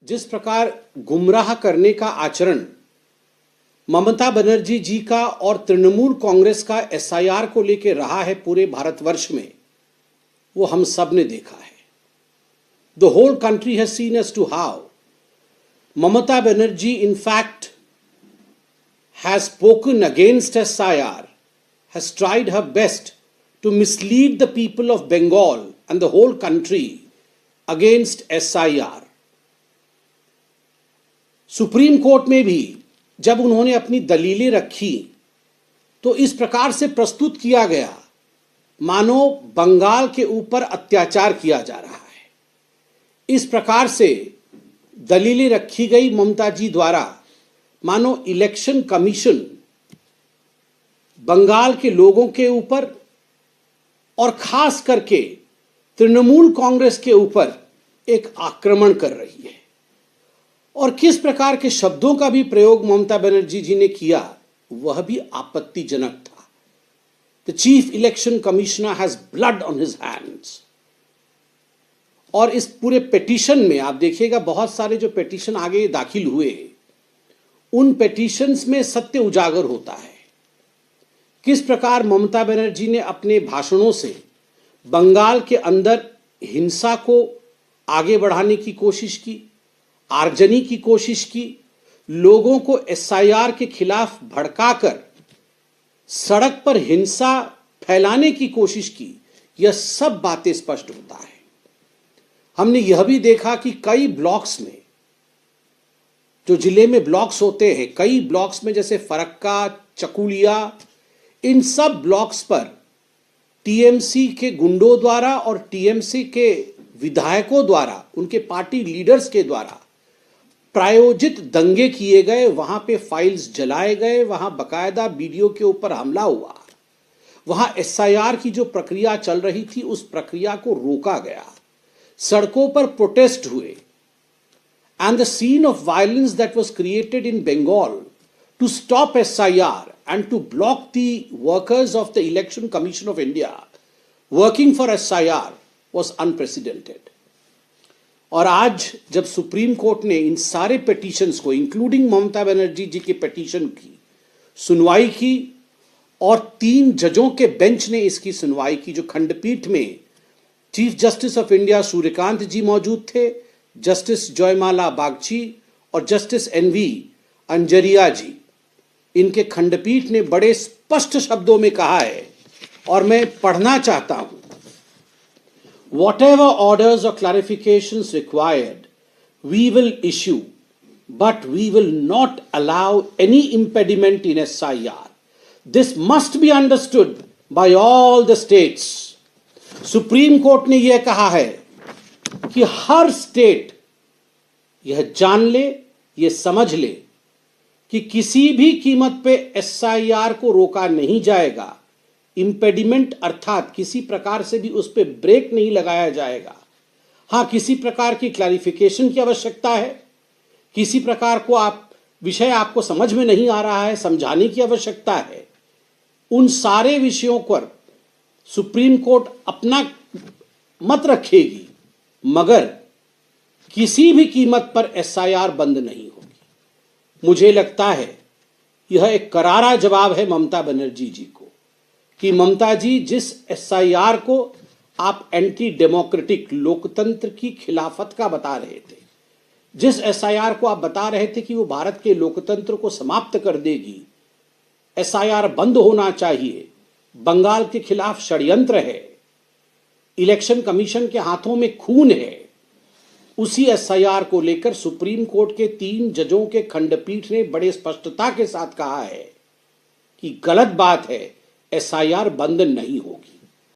जिस प्रकार गुमराह करने का आचरण ममता बनर्जी जी का और तृणमूल कांग्रेस का एसआईआर को लेकर रहा है पूरे भारतवर्ष में, वो हम सब ने देखा है। The whole country has seen as to how Mamata Banerjee in fact has spoken against SIR, has tried her best to mislead the people of Bengal and the whole country against SIR. Supreme court में भी जब उन्होंने अपनी दलीलें रखी तो इस प्रकार से प्रस्तुत किया गया मानो बंगाल के ऊपर अत्याचार किया जा रहा है। इस प्रकार से दलीलें रखी गई ममता जी द्वारा मानो इलेक्शन कमीशन बंगाल के लोगों के ऊपर और खास करके तृणमूल कांग्रेस के ऊपर एक आक्रमण कर रही है। और किस प्रकार के शब्दों का भी प्रयोग ममता बनर्जी जी ने किया वह भी आपत्तिजनक था। The chief election commissioner has blood on his hands. और इस पूरे पिटीशन में आप देखिएगा बहुत सारे जो पिटीशन आगे दाखिल हुए उन पिटीशंस में सत्य उजागर होता है। किस प्रकार ममता बनर्जी ने अपने भाषणों से बंगाल के अंदर हिंसा को आगे बढ़ाने की कोशिश की, आगजनी की कोशिश की, लोगों को एसआईआर के खिलाफ भड़काकर सड़क पर हिंसा फैलाने की कोशिश की, यह सब बातें स्पष्ट होता है। हमने यह भी देखा कि कई ब्लॉक्स में, जो जिले में ब्लॉक्स होते हैं, कई ब्लॉक्स में जैसे फरक्का, चकुलिया, इन सब ब्लॉक्स पर टीएमसी के गुंडों द्वारा और टीएमसी के विधायकों द्वारा, उनके पार्टी लीडर्स के द्वारा प्रायोजित दंगे किए गए, वहां पे फाइल्स जलाए गए, वहां बकायदा वीडियो के ऊपर हमला हुआ, वहां एसआईआर की जो प्रक्रिया चल रही थी उस प्रक्रिया को रोका गया, सड़कों पर प्रोटेस्ट हुए। And the scene of violence that was created in Bengal to stop SIR and to block the workers of the Election Commission of India working for SIR was unprecedented. और आज जब सुप्रीम कोर्ट ने इन सारे petitions को including Mamata Banerjee जी के petition की सुनवाई की और 3 जजों के बेंच ने इसकी सुनवाई की, जो खंडपीठ में chief justice of India Surya Kant ji मौजूद थे, जस्टिस जयमाला बागची और जस्टिस NV अंजरिया जी, इनके खंडपीठ ने बड़े स्पष्ट शब्दों में कहा है और मैं पढ़ना चाहता हूं। Whatever orders or clarifications required, we will issue, but we will not allow any impediment in SIR. This must be understood by all the states. Supreme court ने यह कहा है कि हर स्टेट यह जान ले, यह समझ ले कि किसी भी कीमत पे एसआईआर को रोका नहीं जाएगा। इंपेडिमेंट अर्थात किसी प्रकार से भी उस पे ब्रेक नहीं लगाया जाएगा। हाँ, किसी प्रकार की क्लैरिफिकेशन की आवश्यकता है, किसी प्रकार को विषय आपको समझ में नहीं आ रहा है, समझाने की आवश्यकता है। उन सारे विषयों पर सुप्रीम कोर्ट अपना मत रखेगी, मगर किसी भी कीमत पर एसआईआर बंद नहीं होगी। मुझे लगता है यह एक करारा जवाब है ममता बनर्जी जी को कि ममता जी, जिस एसआईआर को आप एंटी डेमोक्रेटिक, लोकतंत्र की खिलाफत का बता रहे थे, जिस एसआईआर को आप बता रहे थे कि वो भारत के लोकतंत्र को समाप्त कर देगी, एसआईआर बंद होना चाहिए, बंगाल के खिलाफ षड्यंत्र है, इलेक्शन कमीशन के हाथों में खून है, उसी एसआईआर को लेकर सुप्रीम कोर्ट के 3 जजों के खंडपीठ ने बड़े स्पष्टता के साथ कहा है कि गलत बात है, एसआईआर बंद नहीं हो